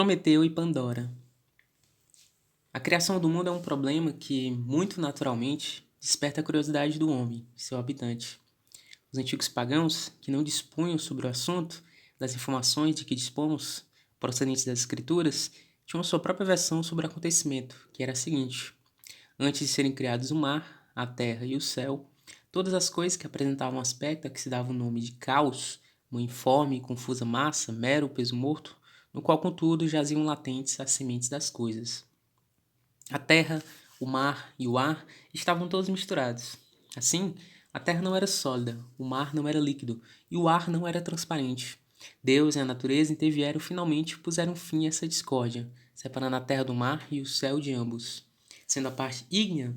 Prometeu e Pandora. A criação do mundo é um problema que, muito naturalmente, desperta a curiosidade do homem, seu habitante. Os antigos pagãos, que não dispunham sobre o assunto das informações de que dispomos, procedentes das escrituras, tinham sua própria versão sobre o acontecimento, que era a seguinte: antes de serem criados o mar, a terra e o céu, todas as coisas que apresentavam um aspecto a que se dava o nome de caos, uma informe e confusa massa, mero peso morto, no qual, contudo, jaziam latentes as sementes das coisas. A terra, o mar e o ar estavam todos misturados. Assim, a terra não era sólida, o mar não era líquido e o ar não era transparente. Deus e a natureza intervieram finalmente e puseram fim a essa discórdia, separando a terra do mar e o céu de ambos. Sendo a parte ígnea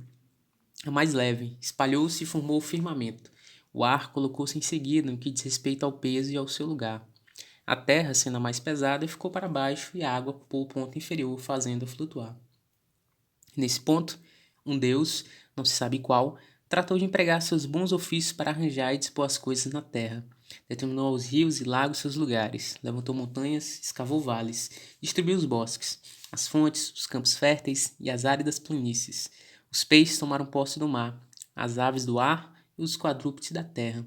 a mais leve, espalhou-se e formou o firmamento. O ar colocou-se em seguida no que diz respeito ao peso e ao seu lugar. A terra, sendo a mais pesada, ficou para baixo e a água ocupou o ponto inferior, fazendo-a flutuar. Nesse ponto, um deus, não se sabe qual, tratou de empregar seus bons ofícios para arranjar e dispor as coisas na terra. Determinou aos rios e lagos seus lugares, levantou montanhas, escavou vales, distribuiu os bosques, as fontes, os campos férteis e as áridas planícies. Os peixes tomaram posse do mar, as aves do ar e os quadrúpedes da terra.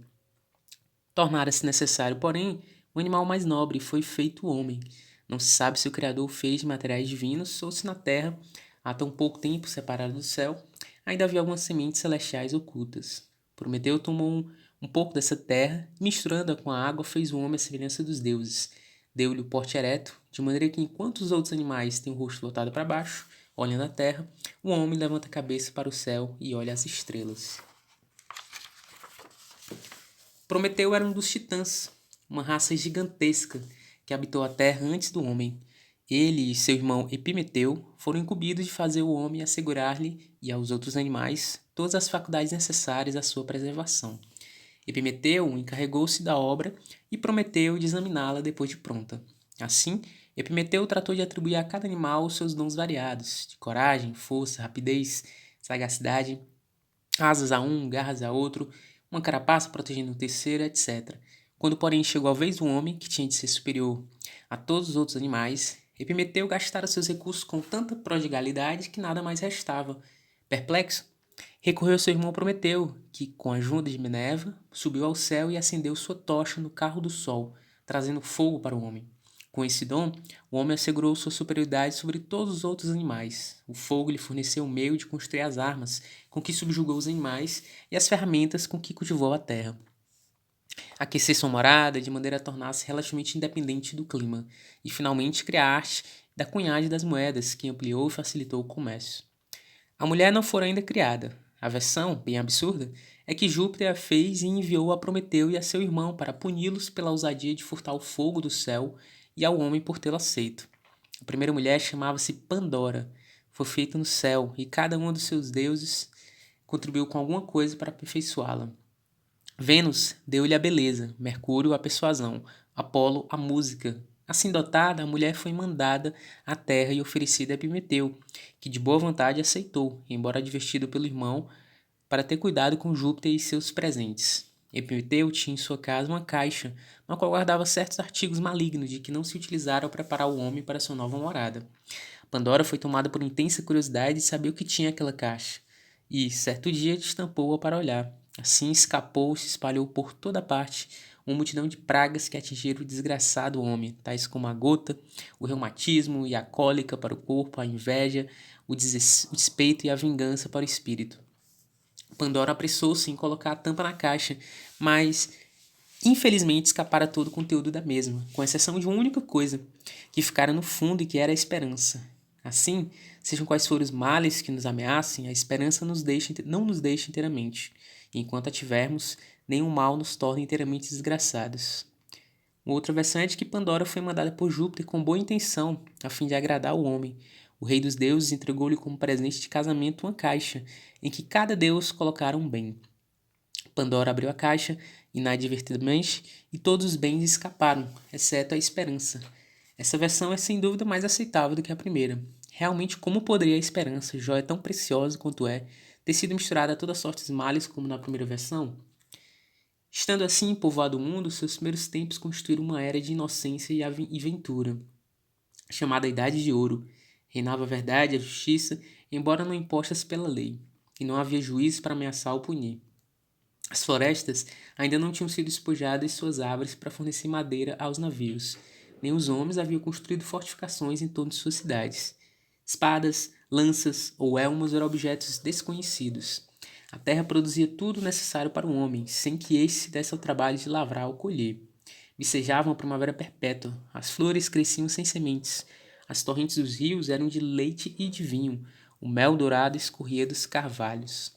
Tornara-se necessário, porém, o animal mais nobre foi feito o homem. Não se sabe se o Criador o fez de materiais divinos ou se na terra, há tão pouco tempo separado do céu, ainda havia algumas sementes celestiais ocultas. Prometeu tomou um pouco dessa terra e, misturando-a com a água, fez o homem à semelhança dos deuses. Deu-lhe o porte ereto, de maneira que, enquanto os outros animais têm o rosto voltado para baixo, olhando a terra, o homem levanta a cabeça para o céu e olha as estrelas. Prometeu era um dos titãs, uma raça gigantesca que habitou a terra antes do homem. Ele e seu irmão Epimeteu foram incumbidos de fazer o homem assegurar-lhe e aos outros animais todas as faculdades necessárias à sua preservação. Epimeteu encarregou-se da obra e prometeu de examiná-la depois de pronta. Assim, Epimeteu tratou de atribuir a cada animal os seus dons variados, de coragem, força, rapidez, sagacidade, asas a um, garras a outro, uma carapaça protegendo o terceiro, etc. Quando, porém, chegou a vez do homem, que tinha de ser superior a todos os outros animais, Epimeteu gastara seus recursos com tanta prodigalidade que nada mais restava. Perplexo, recorreu ao seu irmão Prometeu, que, com a ajuda de Minerva, subiu ao céu e acendeu sua tocha no carro do sol, trazendo fogo para o homem. Com esse dom, o homem assegurou sua superioridade sobre todos os outros animais. O fogo lhe forneceu o meio de construir as armas com que subjugou os animais e as ferramentas com que cultivou a terra. Aquecer sua morada de maneira a tornar-se relativamente independente do clima e, finalmente, criar a arte da cunhagem das moedas, que ampliou e facilitou o comércio. A mulher não fora ainda criada. A versão, bem absurda, é que Júpiter a fez e enviou a Prometeu e a seu irmão para puni-los pela ousadia de furtar o fogo do céu e ao homem por tê-lo aceito. A primeira mulher chamava-se Pandora. Foi feita no céu e cada um dos seus deuses contribuiu com alguma coisa para aperfeiçoá-la. Vênus deu-lhe a beleza, Mercúrio a persuasão, Apolo a música. Assim dotada, a mulher foi mandada à terra e oferecida a Epimeteu, que de boa vontade aceitou, embora advertido pelo irmão, para ter cuidado com Júpiter e seus presentes. Epimeteu tinha em sua casa uma caixa, na qual guardava certos artigos malignos de que não se utilizaram ao preparar o homem para sua nova morada. Pandora foi tomada por intensa curiosidade de saber o que tinha aquela caixa, e, certo dia, destampou-a para olhar. Assim escapou e se espalhou por toda parte uma multidão de pragas que atingiram o desgraçado homem, tais como a gota, o reumatismo e a cólica para o corpo, a inveja, o despeito e a vingança para o espírito. Pandora apressou-se em colocar a tampa na caixa, mas infelizmente escapara todo o conteúdo da mesma, com exceção de uma única coisa, que ficara no fundo e que era a esperança. Assim, sejam quais forem os males que nos ameacem, a esperança não nos deixa inteiramente, e enquanto a tivermos, nenhum mal nos torna inteiramente desgraçados. Uma outra versão é de que Pandora foi mandada por Júpiter com boa intenção, a fim de agradar o homem. O rei dos deuses entregou-lhe como presente de casamento uma caixa, em que cada deus colocara um bem. Pandora abriu a caixa, inadvertidamente, e todos os bens escaparam, exceto a esperança. Essa versão é sem dúvida mais aceitável do que a primeira. Realmente, como poderia a esperança, joia tão preciosa quanto é, ter sido misturada a toda sorte de males como na primeira versão? Estando assim povoado o mundo, seus primeiros tempos constituíram uma era de inocência e ventura. chamada Idade de Ouro. Reinava a verdade e a justiça, embora não impostas pela lei, e não havia juízes para ameaçar ou punir. As florestas ainda não tinham sido despojadas de suas árvores para fornecer madeira aos navios, nem os homens haviam construído fortificações em torno de suas cidades. Espadas, lanças ou elmos eram objetos desconhecidos. A terra produzia tudo necessário para o homem, sem que este se desse ao trabalho de lavrar ou colher. Vicejavam a primavera perpétua, as flores cresciam sem sementes, as torrentes dos rios eram de leite e de vinho, o mel dourado escorria dos carvalhos.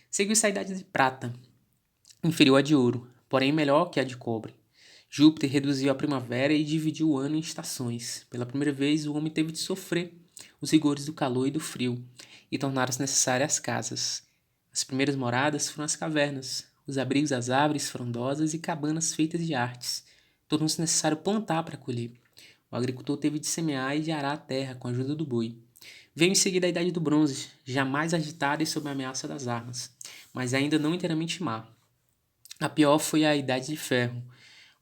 Seguiu-se a idade de prata, inferior à de ouro, porém melhor que a de cobre. Júpiter reduziu a primavera e dividiu o ano em estações. Pela primeira vez, o homem teve de sofrer os rigores do calor e do frio, e tornaram-se necessárias as casas. As primeiras moradas foram as cavernas, os abrigos das árvores frondosas e cabanas feitas de artes. Tornou-se necessário plantar para colher. O agricultor teve de semear e de arar a terra com a ajuda do boi. Veio em seguida a Idade do Bronze, jamais agitada e sob a ameaça das armas, mas ainda não inteiramente má. A pior foi a Idade de Ferro.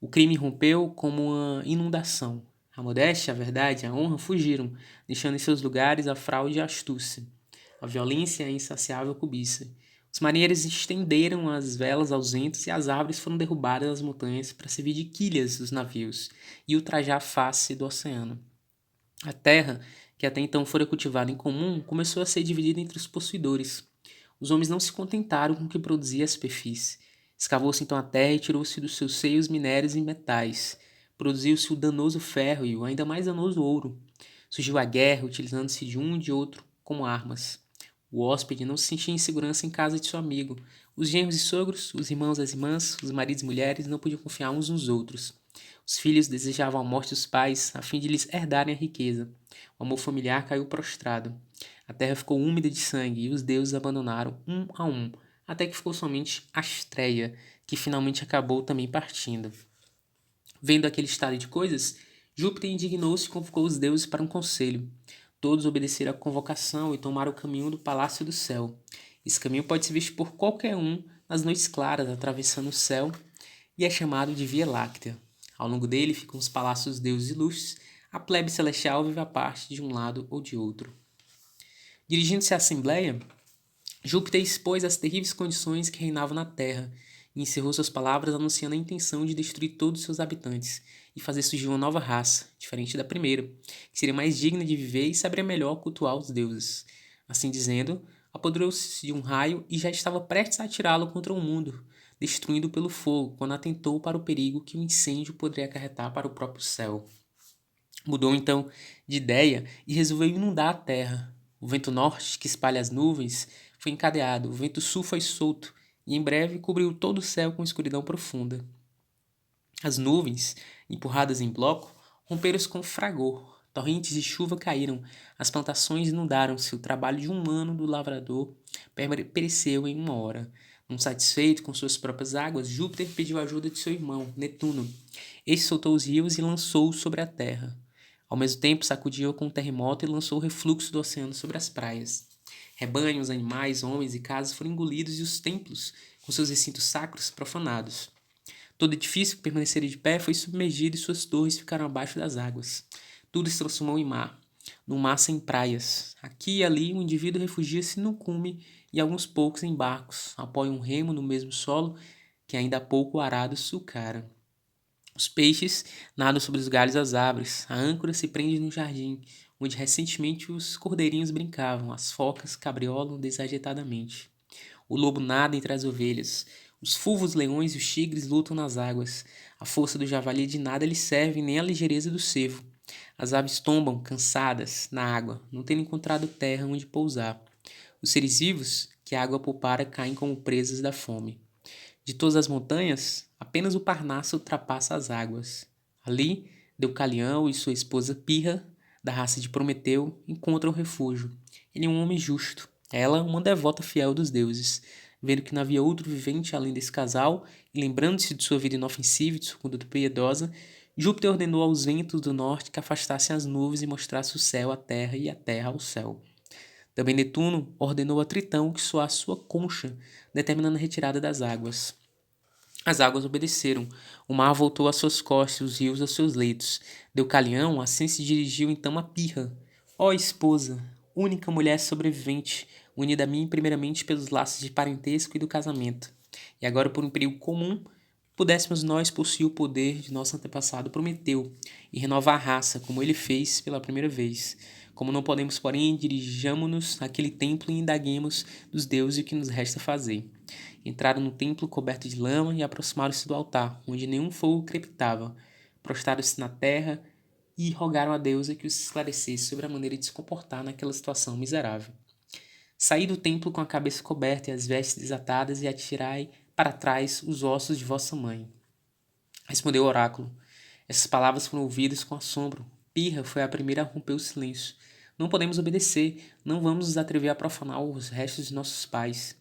O crime rompeu como uma inundação. A modéstia, a verdade e a honra fugiram, deixando em seus lugares a fraude e a astúcia, a violência e a insaciável cobiça. Os marinheiros estenderam as velas aos ventos e as árvores foram derrubadas das montanhas para servir de quilhas dos navios e ultrajar a face do oceano. A terra, que até então fora cultivada em comum, começou a ser dividida entre os possuidores. Os homens não se contentaram com o que produzia a superfície. Escavou-se então a terra e tirou-se dos seus seios minérios e metais. Produziu-se o danoso ferro e o ainda mais danoso ouro. Surgiu a guerra, utilizando-se de um e de outro como armas. O hóspede não se sentia em segurança em casa de seu amigo. Os genros e sogros, os irmãos e as irmãs, os maridos e mulheres não podiam confiar uns nos outros. Os filhos desejavam a morte dos pais a fim de lhes herdarem a riqueza. O amor familiar caiu prostrado. A terra ficou úmida de sangue e os deuses abandonaram um a um, até que ficou somente Astreia, que finalmente acabou também partindo. Vendo aquele estado de coisas, Júpiter indignou-se e convocou os deuses para um conselho. Todos obedeceram à convocação e tomaram o caminho do Palácio do Céu. Esse caminho pode ser visto por qualquer um nas noites claras, atravessando o céu, e é chamado de Via Láctea. Ao longo dele ficam os palácios dos deuses ilustres, a plebe celestial vive a parte de um lado ou de outro. Dirigindo-se à Assembleia, Júpiter expôs as terríveis condições que reinavam na Terra e encerrou suas palavras anunciando a intenção de destruir todos os seus habitantes e fazer surgir uma nova raça, diferente da primeira, que seria mais digna de viver e saberia melhor cultuar os deuses. Assim dizendo, apoderou-se de um raio e já estava prestes a atirá-lo contra o mundo, destruindo pelo fogo, quando atentou para o perigo que o incêndio poderia acarretar para o próprio céu. Mudou então de ideia e resolveu inundar a terra. O vento norte, que espalha as nuvens, foi encadeado, o vento sul foi solto, e em breve cobriu todo o céu com escuridão profunda. As nuvens, empurradas em bloco, romperam-se com fragor, torrentes de chuva caíram, as plantações inundaram-se, o trabalho de um ano do lavrador pereceu em uma hora. Não satisfeito com suas próprias águas, Júpiter pediu a ajuda de seu irmão, Netuno. Este soltou os rios e lançou-os sobre a terra. Ao mesmo tempo, sacudiu-a com um terremoto e lançou o refluxo do oceano sobre as praias. Rebanhos, animais, homens e casas foram engolidos e os templos, com seus recintos sacros, profanados. Todo edifício que permanecera de pé foi submergido e suas torres ficaram abaixo das águas. Tudo se transformou em mar, num mar sem praias. Aqui e ali, um indivíduo refugia-se no cume e alguns poucos em barcos apoiam um remo no mesmo solo que ainda há pouco o arado sulcara. Os peixes nadam sobre os galhos das árvores, a âncora se prende no jardim, onde recentemente os cordeirinhos brincavam, as focas cabriolam desajeitadamente. O lobo nada entre as ovelhas, os fulvos leões e os tigres lutam nas águas, a força do javali de nada lhe serve nem a ligeireza do cervo. As aves tombam, cansadas, na água, não tendo encontrado terra onde pousar. Os seres vivos, que a água poupara, caem como presas da fome. De todas as montanhas, apenas o Parnaso ultrapassa as águas. Ali, Deucalião e sua esposa Pirra, da raça de Prometeu, encontram refúgio. Ele é um homem justo, ela uma devota fiel dos deuses. Vendo que não havia outro vivente além desse casal, e lembrando-se de sua vida inofensiva e de sua conduta piedosa, Júpiter ordenou aos ventos do norte que afastassem as nuvens e mostrasse o céu à terra e a terra ao céu. Também Netuno ordenou a Tritão que soasse sua concha, determinando a retirada das águas. As águas obedeceram. O mar voltou às suas costas, os rios aos seus leitos. Deucalião assim se dirigiu então a Pirra. Ó esposa, única mulher sobrevivente, unida a mim primeiramente pelos laços de parentesco e do casamento, e agora por um perigo comum, pudéssemos nós possuir o poder de nosso antepassado Prometeu e renovar a raça, como ele fez pela primeira vez. Como não podemos, porém, dirijamo-nos àquele templo e indaguemos dos deuses o que nos resta fazer. Entraram no templo coberto de lama e aproximaram-se do altar, onde nenhum fogo crepitava. Prostraram-se na terra e rogaram a deusa que os esclarecesse sobre a maneira de se comportar naquela situação miserável. Saí do templo com a cabeça coberta e as vestes desatadas e atirai para trás os ossos de vossa mãe. Respondeu o oráculo. Essas palavras foram ouvidas com assombro. Pirra foi a primeira a romper o silêncio. Não podemos obedecer, não vamos nos atrever a profanar os restos de nossos pais.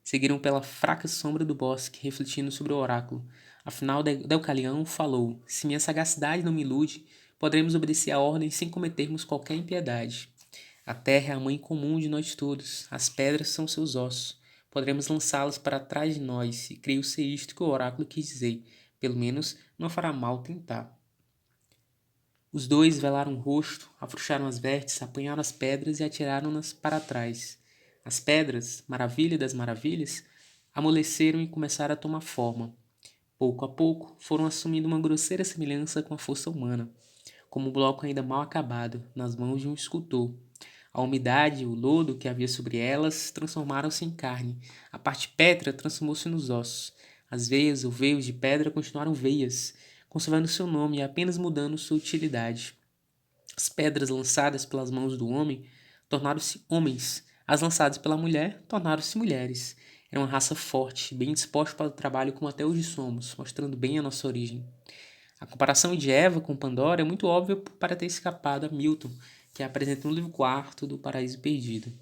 Seguiram pela fraca sombra do bosque, refletindo sobre o oráculo. Afinal, Deucalião falou: se minha sagacidade não me ilude, poderemos obedecer a ordem sem cometermos qualquer impiedade. A terra é a mãe comum de nós todos, as pedras são seus ossos. Poderemos lançá-las para trás de nós, e creio ser isto que o oráculo quis dizer. Pelo menos não fará mal tentar. Os dois velaram o rosto, afrouxaram as vestes, apanharam as pedras e atiraram-nas para trás. As pedras, maravilha das maravilhas, amoleceram e começaram a tomar forma. Pouco a pouco, foram assumindo uma grosseira semelhança com a força humana, como um bloco ainda mal acabado, nas mãos de um escultor. A umidade e o lodo que havia sobre elas transformaram-se em carne. A parte pétrea transformou-se nos ossos. As veias ou veios de pedra continuaram veias, conservando seu nome e apenas mudando sua utilidade. As pedras lançadas pelas mãos do homem tornaram-se homens. As lançadas pela mulher tornaram-se mulheres. Era uma raça forte, bem disposta para o trabalho como até hoje somos, mostrando bem a nossa origem. A comparação de Eva com Pandora é muito óbvia para ter escapado a Milton, que a apresenta no livro 4 do Paraíso Perdido.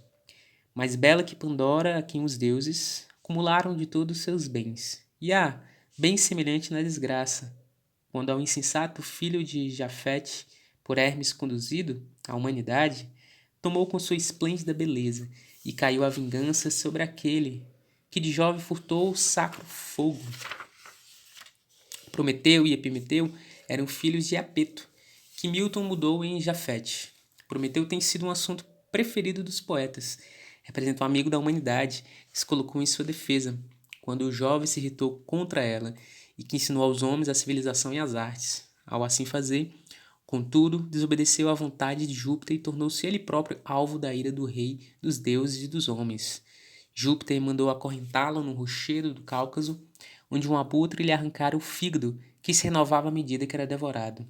Mais bela que Pandora, a quem os deuses acumularam de todos os seus bens. E bem semelhante na desgraça, quando ao insensato filho de Jafete, por Hermes conduzido, a humanidade, tomou com sua esplêndida beleza e caiu a vingança sobre aquele que de jovem furtou o sacro fogo. Prometeu e Epimeteu eram filhos de Apeto, que Milton mudou em Jafete. Prometeu tem sido um assunto preferido dos poetas. Representa um amigo da humanidade que se colocou em sua defesa, quando o jovem se irritou contra ela e que ensinou aos homens a civilização e as artes. Ao assim fazer, contudo, desobedeceu à vontade de Júpiter e tornou-se ele próprio alvo da ira do rei, dos deuses e dos homens. Júpiter mandou acorrentá-lo no rochedo do Cáucaso, onde um abutre lhe arrancara o fígado, que se renovava à medida que era devorado.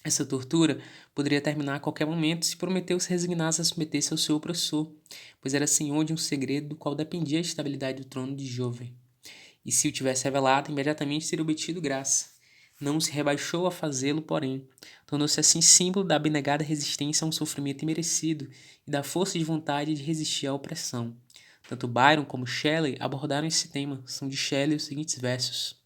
Essa tortura poderia terminar a qualquer momento se Prometeu se resignasse a submeter-se ao seu opressor, pois era senhor de um segredo do qual dependia a estabilidade do trono de Jove. E se o tivesse revelado, imediatamente teria obtido graça. Não se rebaixou a fazê-lo, porém. Tornou-se assim símbolo da abnegada resistência a um sofrimento imerecido e da força de vontade de resistir à opressão. Tanto Byron como Shelley abordaram esse tema. São de Shelley os seguintes versos: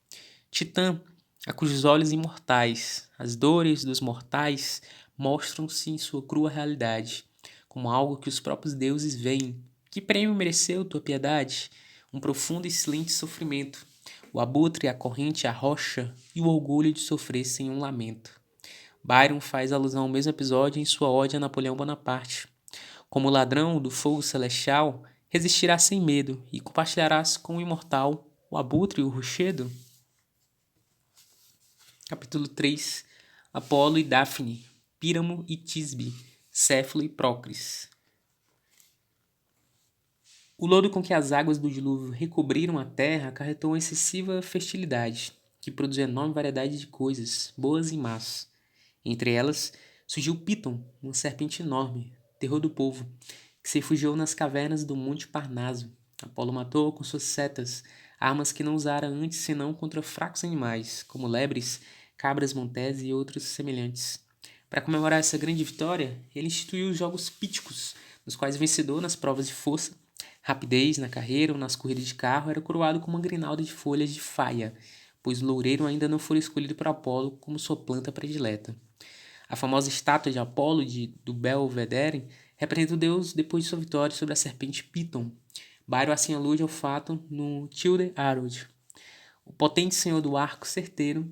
Titã, a cujos olhos imortais as dores dos mortais mostram-se em sua crua realidade, como algo que os próprios deuses veem. Que prêmio mereceu tua piedade? Um profundo e silente sofrimento. O abutre, a corrente, a rocha e o orgulho de sofrer sem um lamento. Byron faz alusão ao mesmo episódio em sua ode a Napoleão Bonaparte. Como ladrão do fogo celestial, resistirás sem medo e compartilharás com o imortal o abutre e o rochedo? Capítulo 3. Apolo e Daphne, Píramo e Tisbe, Céfalo e Prócris. O lodo com que as águas do dilúvio recobriram a terra acarretou uma excessiva fertilidade, que produziu enorme variedade de coisas, boas e más. Entre elas, surgiu Piton, uma serpente enorme, terror do povo, que se refugiou nas cavernas do Monte Parnaso. Apolo matou com suas setas, armas que não usara antes senão contra fracos animais, como lebres, cabras montés e outros semelhantes. Para comemorar essa grande vitória, ele instituiu os Jogos Píticos, nos quais o vencedor nas provas de força, rapidez na carreira ou nas corridas de carro era coroado com uma grinalda de folhas de faia, pois o loureiro ainda não fora escolhido por Apolo como sua planta predileta. A famosa estátua de Apolo do Belvedere representa o deus depois de sua vitória sobre a serpente Piton. Byron assim alude ao fato no Childe Harold. O potente senhor do arco certeiro,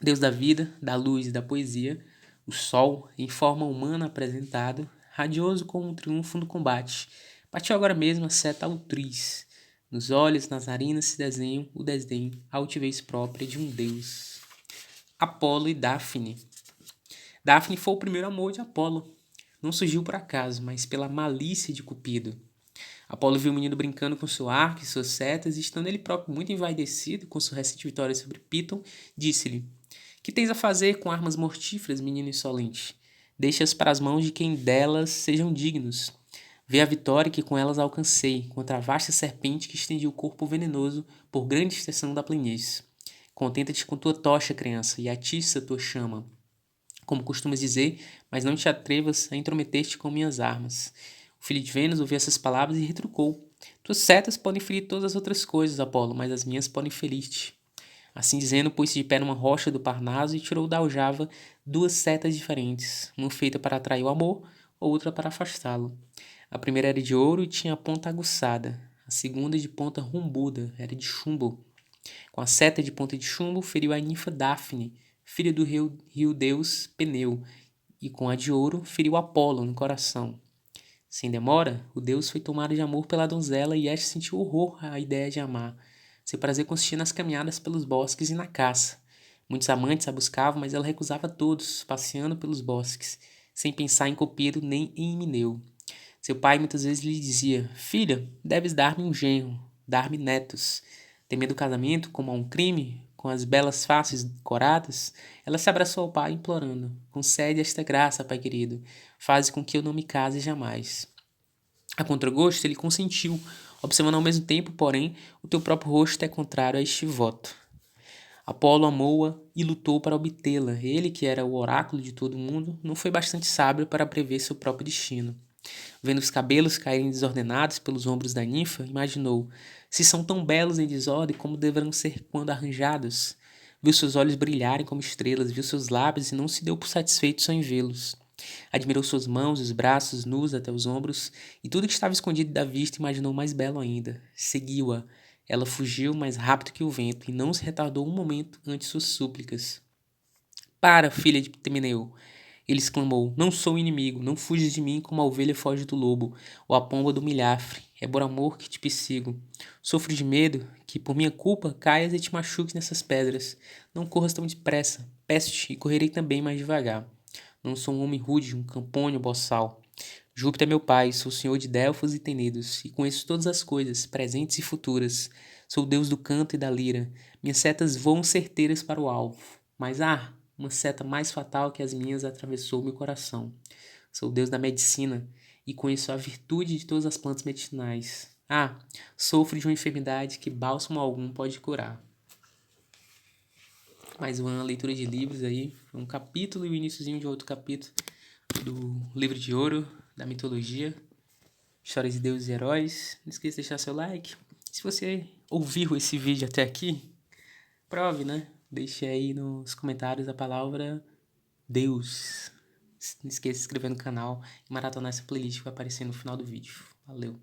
Deus da vida, da luz e da poesia, o sol, em forma humana apresentado, radioso como um triunfo no combate, bateu agora mesmo a seta altriz. Nos olhos, nas narinas se desenham o desdém, a altivez própria de um deus. Apolo e Dáfne. Dáfne foi o primeiro amor de Apolo. Não surgiu por acaso, mas pela malícia de Cupido. Apolo viu o menino brincando com seu arco e suas setas, e estando ele próprio muito envaidecido com sua recente vitória sobre Piton, disse-lhe: Que tens a fazer com armas mortíferas, menino insolente? Deixa-as para as mãos de quem delas sejam dignos. Vê a vitória que com elas alcancei, contra a vasta serpente que estendia o corpo venenoso por grande extensão da planície. Contenta-te com tua tocha, criança, e atiça tua chama, como costumas dizer, mas não te atrevas a intrometer-te com minhas armas. O filho de Vênus ouviu essas palavras e retrucou: Tuas setas podem ferir todas as outras coisas, Apolo, mas as minhas podem ferir-te. Assim dizendo, pôs-se de pé numa rocha do Parnaso e tirou da aljava duas setas diferentes, uma feita para atrair o amor, outra para afastá-lo. A primeira era de ouro e tinha a ponta aguçada, a segunda de ponta rombuda, era de chumbo. Com a seta de ponta de chumbo, feriu a ninfa Dáfne, filha do rio deus Peneu, e com a de ouro, feriu Apolo no coração. Sem demora, o deus foi tomado de amor pela donzela e esta sentiu horror à ideia de amar. Seu prazer consistia nas caminhadas pelos bosques e na caça. Muitos amantes a buscavam, mas ela recusava todos, passeando pelos bosques, sem pensar em Cupido nem em Mineu. Seu pai muitas vezes lhe dizia: Filha, deves dar-me um genro, dar-me netos. Temendo o casamento como a um crime, com as belas faces coradas, ela se abraçou ao pai, implorando: Concede esta graça, pai querido, faze com que eu não me case jamais. A contragosto, ele consentiu, observando ao mesmo tempo, porém, o teu próprio rosto é contrário a este voto. Apolo amou-a e lutou para obtê-la. Ele, que era o oráculo de todo mundo, não foi bastante sábio para prever seu próprio destino. Vendo os cabelos caírem desordenados pelos ombros da ninfa, imaginou: se são tão belos em desordem, como deverão ser quando arranjados? Viu seus olhos brilharem como estrelas, viu seus lábios e não se deu por satisfeito só em vê-los. Admirou suas mãos e os braços nus até os ombros, e tudo que estava escondido da vista imaginou mais belo ainda. Seguiu-a. Ela fugiu mais rápido que o vento e não se retardou um momento ante suas súplicas. Para, filha de Temeneu! Ele exclamou: Não sou inimigo, não fujas de mim como a ovelha foge do lobo, ou a pomba do milhafre. É por amor que te persigo. Sofro de medo que, por minha culpa, caias e te machuques nessas pedras. Não corras tão depressa. Peço-te e correrei também mais devagar. Não sou um homem rude, um campônio boçal. Júpiter é meu pai, sou senhor de Delfos e Tenedos, e conheço todas as coisas, presentes e futuras. Sou o deus do canto e da lira. Minhas setas voam certeiras para o alvo. Mas, uma seta mais fatal que as minhas atravessou meu coração. Sou o deus da medicina e conheço a virtude de todas as plantas medicinais. Sofro de uma enfermidade que bálsamo algum pode curar. Mais uma leitura de livros aí, um capítulo e o iniciozinho de outro capítulo do Livro de Ouro, da mitologia, histórias de deuses e heróis. Não esqueça de deixar seu like. Se você ouviu esse vídeo até aqui, prove, né? Deixe aí nos comentários a palavra Deus. Não esqueça de se inscrever no canal e maratonar essa playlist que vai aparecer no final do vídeo. Valeu!